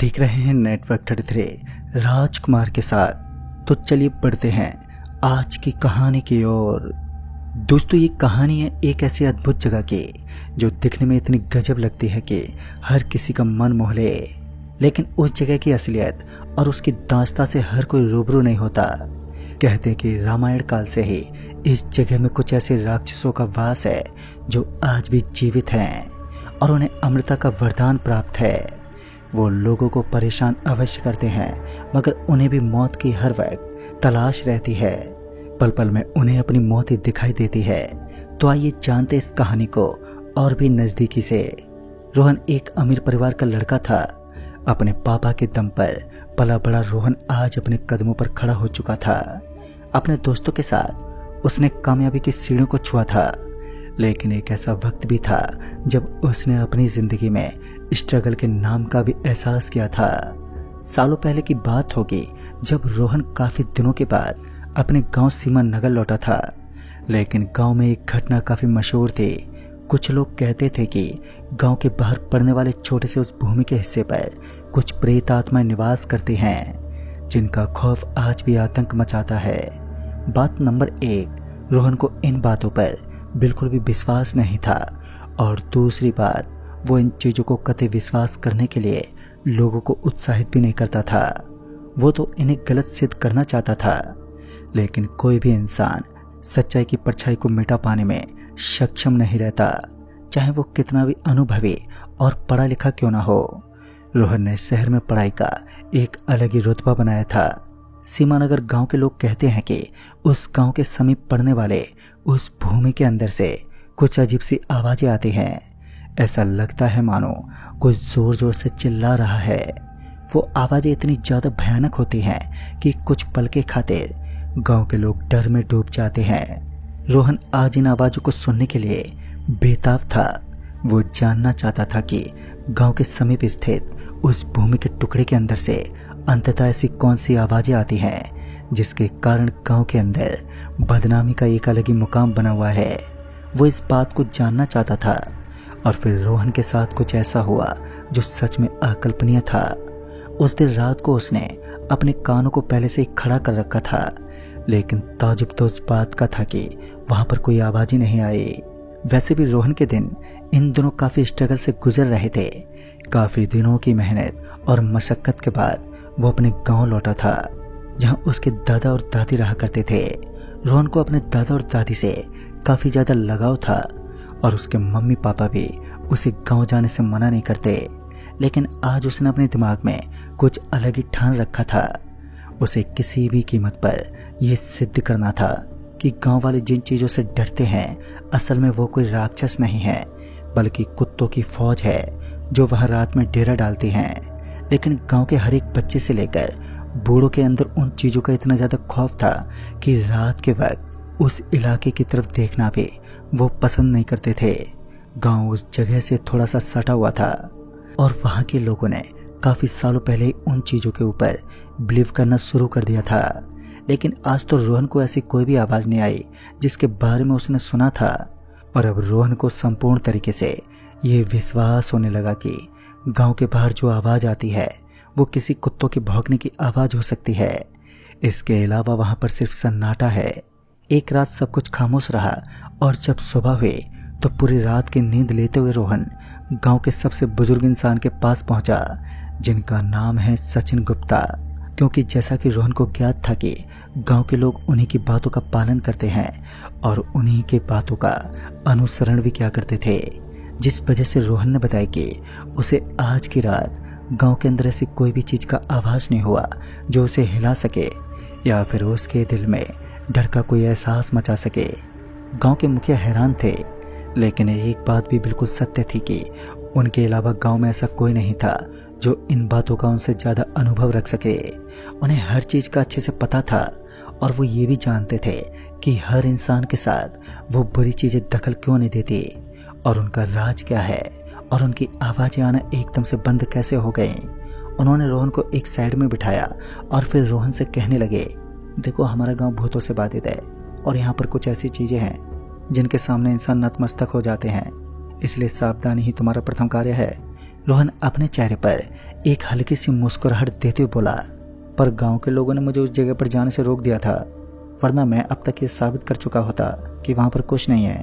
देख रहे हैं नेटवर्क 33 राजकुमार के साथ। तो चलिए बढ़ते हैं आज की कहानी की ओर। दोस्तों, ये कहानी है एक ऐसी अद्भुत जगह की जो दिखने में इतनी गजब लगती है कि हर किसी का मन मोह ले, लेकिन उस जगह की असलियत और उसकी दास्तां से हर कोई रूबरू नहीं होता। कहते हैं कि रामायण काल से ही इस जगह में कुछ ऐसे राक्षसों का वास है जो आज भी जीवित हैं और उन्हें अमृता का वरदान प्राप्त है। वो लोगों को परेशान अवश्य करते हैं, मगर उन्हें भी मौत की हर वक्त तलाश रहती है। पल पल में उन्हें अपनी मौत ही दिखाई देती है। तो आइए जानते इस कहानी को और भी नजदीकी से। रोहन एक अमीर परिवार का लड़का था। अपने पापा के दम पर पला बड़ा रोहन आज अपने कदमों पर खड़ा हो चुका था। अपने दोस्तों के साथ उसने कामयाबी की सीढ़ियों को छुआ था, लेकिन एक ऐसा वक्त भी था जब उसने अपनी जिंदगी में स्ट्रगल के नाम का भी एहसास किया था। सालों पहले की बात होगी जब रोहन काफी दिनों के बाद अपने गांव सीमा नगर लौटा था। लेकिन गांव में एक घटना काफी मशहूर थी। कुछ लोग कहते थे कि गांव के बाहर पड़ने वाले छोटे से उस भूमि के हिस्से पर कुछ प्रेत आत्माएं निवास करती हैं, जिनका खौफ आज भी आतंक मचाता है। बात नंबर 1, रोहन को इन बातों पर बिल्कुल भी विश्वास नहीं था, और दूसरी बात, वो इन चीजों को कतई विश्वास करने के लिए लोगों को उत्साहित भी नहीं करता था। वो तो इन्हें गलत सिद्ध करना चाहता था। लेकिन कोई भी इंसान सच्चाई की परछाई को मिटा पाने में सक्षम नहीं रहता, चाहे वो कितना भी अनुभवी और पढ़ा लिखा क्यों ना हो। रोहन ने शहर में पढ़ाई का एक अलग ही रुतबा बनाया था। सीमानगर गांव के लोग कहते हैं कि उस गांव के समीप पड़ने वाले उस भूमि के अंदर से कुछ अजीब सी आवाजें आती हैं। ऐसा लगता है मानो कोई जोर जोर से चिल्ला रहा है। वो आवाजें इतनी ज्यादा भयानक होती हैं कि कुछ पल के खातिर गांव के लोग डर में डूब जाते हैं। रोहन आज इन आवाजों को सुनने के लिए बेताब था। वो जानना चाहता था कि गांव के समीप स्थित उस भूमि के टुकड़े के अंदर से अंततः ऐसी कौन सी आवाजें आती हैं जिसके कारण गांव के अंदर बदनामी का एक अलग ही मुकाम बना हुआ है। वो इस बात को जानना चाहता था, और फिर रोहन के साथ कुछ ऐसा हुआ जो सच में अकल्पनीय था। उस दिन रात को उसने अपने कानों को पहले से ही खड़ा कर रखा था, लेकिन ताजुब तो उस बात का था कि वहां पर कोई आवाज ही नहीं आई। वैसे भी रोहन के दिन इन दिनों काफी स्ट्रगल से गुजर रहे थे। काफी दिनों की मेहनत और मशक्कत के बाद वो अपने गांव लौटा था, जहां उसके दादा और दादी रहा करते थे। रोहन को अपने दादा और दादी से काफी ज्यादा लगाव था, और उसके मम्मी पापा भी उसे गांव जाने से मना नहीं करते। लेकिन आज उसने अपने दिमाग में कुछ अलग ही ठान रखा था। उसे किसी भी कीमत पर यह सिद्ध करना था कि गांव वाले जिन चीजों से डरते हैं, असल में वो कोई राक्षस नहीं है, बल्कि कुत्तों की फौज है जो वहां रात में डेरा डालती हैं। लेकिन गांव के हर एक बच्चे से लेकर बूढ़ों के अंदर उन चीजों का इतना ज्यादा खौफ था कि रात के वक्त उस इलाके की तरफ देखना भी वो पसंद नहीं करते थे। गांव उस जगह से थोड़ा सा सटा हुआ था, और वहां के लोगों ने काफी सालों पहले ही उन चीजों के ऊपर बिलीव करना शुरू कर दिया था। लेकिन आज तो रोहन को ऐसी कोई भी आवाज नहीं आई जिसके बारे में उसने सुना था, और अब रोहन को संपूर्ण तरीके से ये विश्वास होने लगा कि गांव के बाहर जो आवाज आती है वो किसी कुत्तों के भौंकने की आवाज हो सकती है। इसके अलावा वहां पर सिर्फ सन्नाटा है। एक रात सब कुछ खामोश रहा, और जब सुबह हुई तो पूरी रात की नींद लेते हुए रोहन गांव के सबसे बुजुर्ग इंसान के पास पहुंचा, जिनका नाम है सचिन गुप्ता। क्योंकि जैसा कि रोहन को ज्ञात था कि गांव के लोग उन्हीं की बातों का पालन करते हैं और उन्हीं के बातों का अनुसरण भी किया करते थे, जिस वजह से रोहन ने बताया कि उसे आज की रात गांव के अंदर ऐसी कोई भी चीज का आभास नहीं हुआ जो उसे हिला सके या फिर उसके दिल में डर का कोई एहसास मचा सके। गांव के मुखिया हैरान थे, लेकिन एक बात भी बिल्कुल सत्य थी कि उनके अलावा गांव में ऐसा कोई नहीं था जो इन बातों का उनसे ज्यादा अनुभव रख सके। उन्हें हर चीज का अच्छे से पता था, और वो ये भी जानते थे कि हर इंसान के साथ वो बुरी चीजें दखल क्यों नहीं देती, और उनका राज क्या है, और उनकी आवाजें आना एकदम से बंद कैसे हो गई। उन्होंने रोहन को एक साइड में बिठाया और फिर रोहन से कहने लगे, देखो, हमारा गांव भूतों से बाधित है, और यहाँ पर कुछ ऐसी चीजें हैं जिनके सामने इंसान नतमस्तक हो जाते हैं, इसलिए सावधानी ही तुम्हारा प्रथम कार्य है। रोहन अपने चेहरे पर एक हल्की सी मुस्कुराहट देते हुए बोला, पर गांव के लोगों ने मुझे उस जगह पर जाने से रोक दिया था, वरना मैं अब तक ये साबित कर चुका होता कि वहां पर कुछ नहीं है।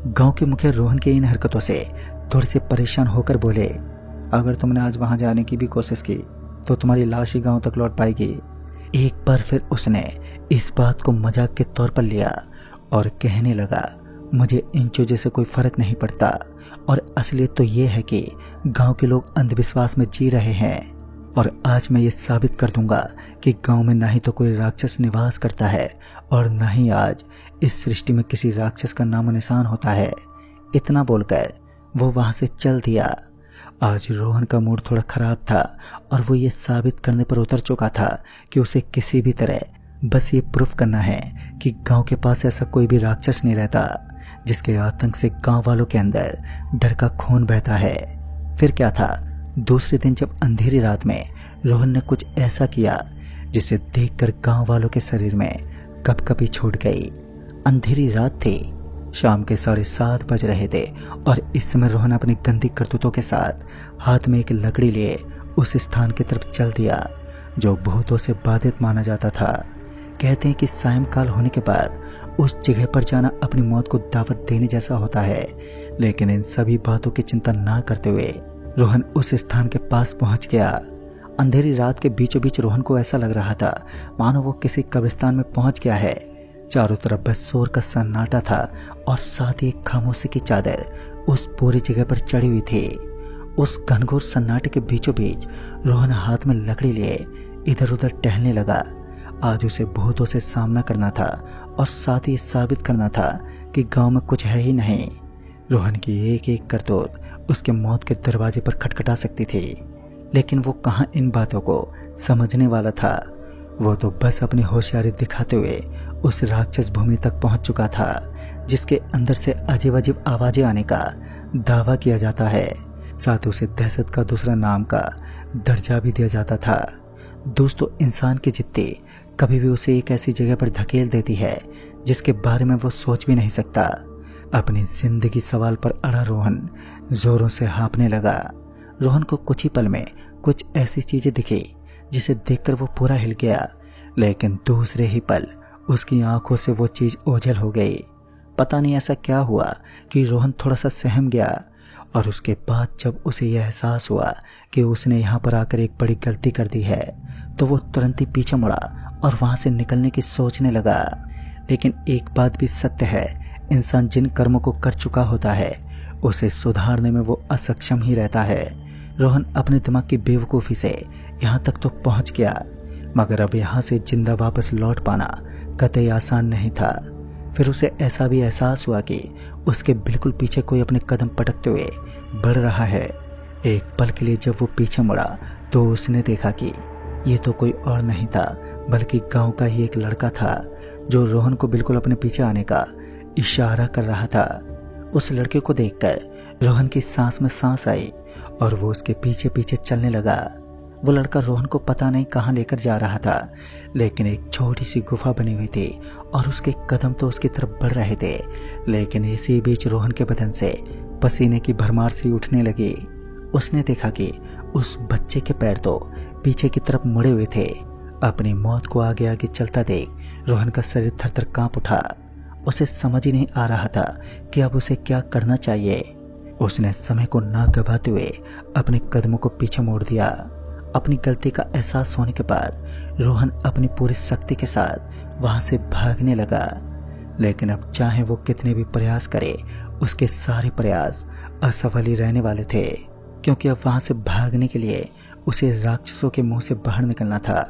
गांव के मुखिया रोहन की इन हरकतों से थोड़े से परेशान होकर बोले, अगर तुमने आज वहां जाने की भी कोशिश की तो तुम्हारी लाश ही गांव तक लौट पाएगी। एक बार फिर उसने इस बात को मजाक के तौर पर लिया और कहने लगा, मुझे इन चीजों से कोई फर्क नहीं पड़ता और असलियत तो ये है कि गांव के लोग अंधविश्वास में जी रहे हैं और आज मैं ये साबित कर दूंगा कि गांव में ना ही तो कोई राक्षस निवास करता है और ना ही आज इस सृष्टि में किसी राक्षस का नामो निशान होता है। इतना बोलकर वो वहां से चल दिया। आज रोहन का मूड थोड़ा खराब था और वो ये साबित करने पर उतर चुका था कि उसे किसी भी तरह बस ये प्रूफ करना है कि गांव के पास ऐसा कोई भी राक्षस नहीं रहता जिसके आतंक से गांव वालों के अंदर डर का खून बहता है। फिर क्या था, दूसरे दिन जब अंधेरी रात में रोहन ने कुछ ऐसा किया जिसे देखकर गांव वालों के शरीर में कपकपी छूट गई। अंधेरी रात थी, शाम के 7:30 बज रहे थे और इस समय रोहन अपनी गंदी करतूतों के साथ हाथ में एक लकड़ी लिए उस स्थान की तरफ चल दिया जो भूतों से बाधित माना जाता था। कहते हैं कि सायंकाल होने के बाद उस जगह पर जाना अपनी मौत को दावत देने जैसा होता है, लेकिन इन सभी बातों की चिंता ना करते हुए रोहन उस स्थान के पास पहुंच गया। अंधेरी रात के बीचों बीच रोहन को ऐसा लग रहा था मानो वो किसी कब्रिस्तान में पहुंच गया है। चारों तरफ बस शोर का सन्नाटा था और साथ ही एक खामोशी की चादर उस पूरी जगह पर चढ़ी हुई थी। उस घनघोर सन्नाटे के बीचों बीच रोहन हाथ में लकड़ी लिए इधर उधर टहलने लगा। आज उसे भूतों से सामना करना था और साथ ही साबित करना था कि गांव में कुछ है ही नहीं। रोहन की एक एक करतूत उसके मौत के दरवाजे पर खटखटा सकती थी, लेकिन वो कहाँ इन बातों को समझने वाला था। वो तो बस अपनी होशियारी दिखाते हुए उस राक्षस भूमि तक पहुंच चुका था जिसके अंदर से अजीब अजीब आवाजें आने का दावा किया जाता है। साथ उसे दहशत का दूसरा नाम का दर्जा भी दिया जाता था। दोस्तों, इंसान की जिद्दी कभी भी उसे एक ऐसी जगह पर धकेल देती है जिसके बारे में वो सोच भी नहीं सकता। अपनी जिंदगी सवाल पर अड़ा रोहन जोरों से हाँफने लगा। रोहन को कुछ ही पल में कुछ ऐसी चीजें दिखी जिसे देखकर वो पूरा हिल गया, लेकिन दूसरे ही पल उसकी आंखों से वो चीज ओझल हो गई। पता नहीं ऐसा क्या हुआ कि रोहन थोड़ा सा सहम गया और उसके बाद जब उसे यह एहसास हुआ कि उसने यहाँ पर आकर एक बड़ी गलती कर दी है तो वो तुरंत ही पीछे मुड़ा और वहां से निकलने की सोचने लगा। लेकिन एक बात भी सत्य है, इंसान जिन कर्मों को कर चुका होता है उसे सुधारने में वो असक्षम ही रहता है। रोहन अपने दिमाग की बेवकूफ़ी से यहाँ तक तो पहुँच गया, मगर अब यहाँ से जिंदा वापस लौट पाना कतई आसान नहीं था। फिर उसे ऐसा भी एहसास हुआ कि उसके बिल्कुल पीछे कोई अपने कदम पटकते हुए बढ़ रहा है। एक पल के लिए जब वो पीछे मुड़ा तो उसने देखा कि ये तो कोई और नहीं था बल्कि गांव का ही एक लड़का था जो रोहन को बिल्कुल अपने पीछे आने का इशारा कर रहा था। उस लड़के को देखकर रोहन की सांस में सांस आई और वो उसके पीछे पीछे चलने लगा। वो लड़का रोहन को पता नहीं कहाँ लेकर जा रहा था, लेकिन एक छोटी सी गुफा बनी हुई थी और उसके कदम तो उसकी तरफ बढ़ रहे थे, लेकिन इसी बीच रोहन के बदन से पसीने की भरमार सी उठने लगी। उसने देखा कि उस बच्चे के पैर तो पीछे की तरफ मुड़े हुए थे। अपनी मौत को आगे आगे चलता देख रोहन का शरीर थर-थर कांप उठा। उसे समझ ही नहीं आ रहा था कि अब उसे क्या करना चाहिए। उसने समय को ना गवाते हुए अपने कदमों को पीछे मोड़ दिया। अपनी गलती का एहसास होने के बाद रोहन अपनी पूरी शक्ति के साथ वहां से भागने लगा, लेकिन अब चाहे वो कितने भी प्रयास करे उसके सारे प्रयास असफल ही रहने वाले थे, क्योंकि अब वहां से भागने के लिए उसे राक्षसों के मुंह से बाहर निकलना था,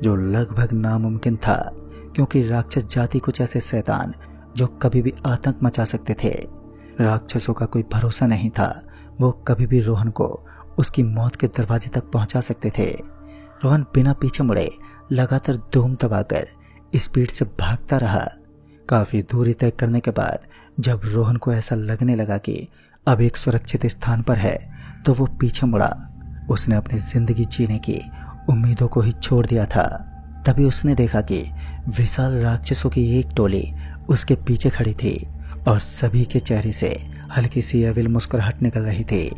जो लगभग नामुमकिन था, क्योंकि राक्षस जाति कुछ ऐसे शैतान जो कभी भी आतंक मचा सकते थे। राक्षसों का कोई भरोसा नहीं था, वो कभी भी रोहन को उसकी मौत के दरवाजे तक पहुंचा सकते थे। रोहन बिना पीछे मुड़े लगातार धूम दबाकर स्पीड से भागता रहा। काफी दूरी तय करने के बाद जब रोहन को ऐसा लगने लगा कि अब एक सुरक्षित स्थान पर है तो वो पीछे मुड़ा। उसने अपनी जिंदगी जीने की उम्मीदों को ही छोड़ दिया था। तभी उसने देखा कि विशाल राक्षसों की एक टोली उसके पीछे खड़ी थी और सभी के चेहरे से हल्की सी अविल मुस्कुराहट निकल रही थी,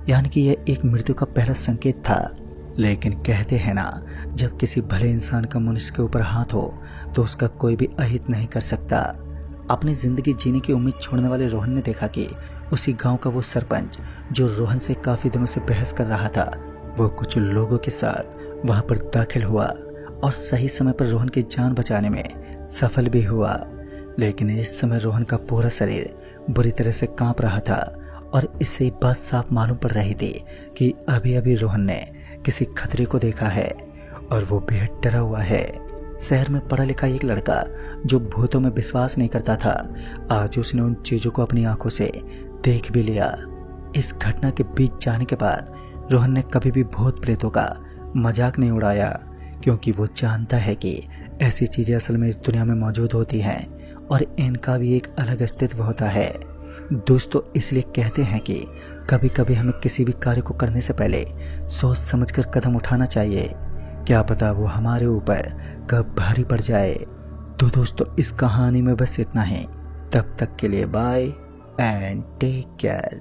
यानी कि यह एक मृत्यु का पहला संकेत था। लेकिन कहते हैं ना, जब किसी भले इंसान का मनुष्य के ऊपर हाथ हो तो उसका कोई भी अहित नहीं कर सकता। अपनी जिंदगी जीने की उम्मीद छोड़ने वाले रोहन ने देखा कि उसी गांव का वो सरपंच जो रोहन से काफी दिनों से बहस कर रहा था, वो कुछ लोगों के साथ वहां पर दाखिल हुआ और सही समय पर रोहन की जान बचाने में सफल भी हुआ। लेकिन इस समय रोहन का पूरा शरीर बुरी तरह से कांप रहा था और इससे एक बात साफ मालूम पड़ रही थी कि अभी अभी रोहन ने किसी खतरे को देखा है और वो बेहद डरा हुआ है। शहर में पढ़ा लिखा एक लड़का जो भूतों में विश्वास नहीं करता था, आज उसने उन चीजों को अपनी आंखों से देख भी लिया। इस घटना के बीच जाने के बाद रोहन ने कभी भी भूत प्रेतों का मजाक नहीं उड़ाया, क्योंकि वो जानता है कि ऐसी चीजें असल में इस दुनिया में मौजूद होती हैं और इनका भी एक अलग अस्तित्व होता है। दोस्तों, इसलिए कहते हैं कि कभी कभी हमें किसी भी कार्य को करने से पहले सोच समझकर कदम उठाना चाहिए, क्या पता वो हमारे ऊपर कब भारी पड़ जाए। तो दोस्तों, इस कहानी में बस इतना ही। तब तक के लिए बाय एंड टेक केयर।